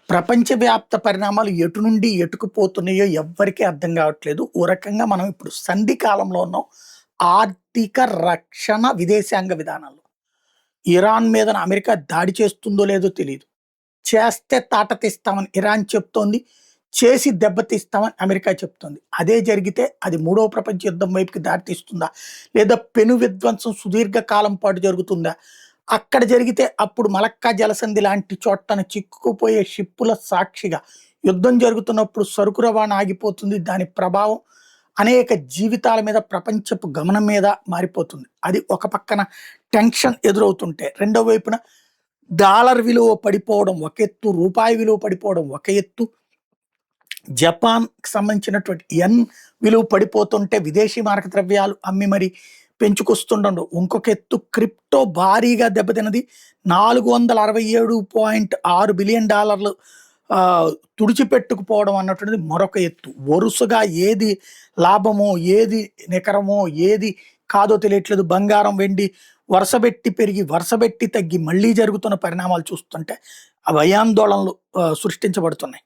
ప్రపంచవ్యాప్త పరిణామాలు ఎటు నుండి ఎటుకుపోతున్నాయో ఎవ్వరికీ అర్థం కావట్లేదు. ఓ రకంగా మనం ఇప్పుడు సంధి కాలంలో ఉన్నాం. ఆర్థిక, రక్షణ, విదేశాంగ విధానాల్లో. ఇరాన్ మీదన అమెరికా దాడి చేస్తుందో లేదో తెలీదు. చేస్తే తాట తీస్తామని ఇరాన్ చెప్తోంది. చేసి దెబ్బతీస్తామని అమెరికా చెప్తోంది. అదే జరిగితే అది మూడవ ప్రపంచ యుద్ధం వైపుకి దారితీస్తుందా? లేదా పెను విధ్వంసం సుదీర్ఘ కాలం పాటు జరుగుతుందా? అక్కడ జరిగితే అప్పుడు మలక్కా జలసంధి లాంటి చోటన చిక్కుకుపోయే షిప్పుల సాక్షిగా యుద్ధం జరుగుతున్నప్పుడు సరుకు రవాణా ఆగిపోతుంది. దాని ప్రభావం అనేక జీవితాల మీద, ప్రపంచపు గమనం మీద మారిపోతుంది. అది ఒక పక్కన టెన్షన్ ఎదురవుతుంటే, రెండో వైపున డాలర్ విలువ పడిపోవడం ఒక ఎత్తు, రూపాయి విలువ పడిపోవడం ఒక ఎత్తు, జపాన్‌కి సంబంధించినటువంటి యెన్ విలువ పడిపోతుంటే విదేశీ మారక ద్రవ్యాలు అమ్మి మరి పెంచుకొస్తుండడం ఇంకొక ఎత్తు, క్రిప్టో భారీగా దెబ్బతిన్నది. $467.6 బిలియన్ తుడిచిపెట్టుకుపోవడం అన్నటువంటిది మరొక ఎత్తు. వరుసగా ఏది లాభమో, ఏది నికరమో, ఏది కాదో తెలియట్లేదు. బంగారం, వెండి వరుసబెట్టి పెరిగి, వరుసబెట్టి తగ్గి మళ్ళీ జరుగుతున్న పరిణామాలు చూస్తుంటే భయాందోళనలు సృష్టించబడుతున్నాయి.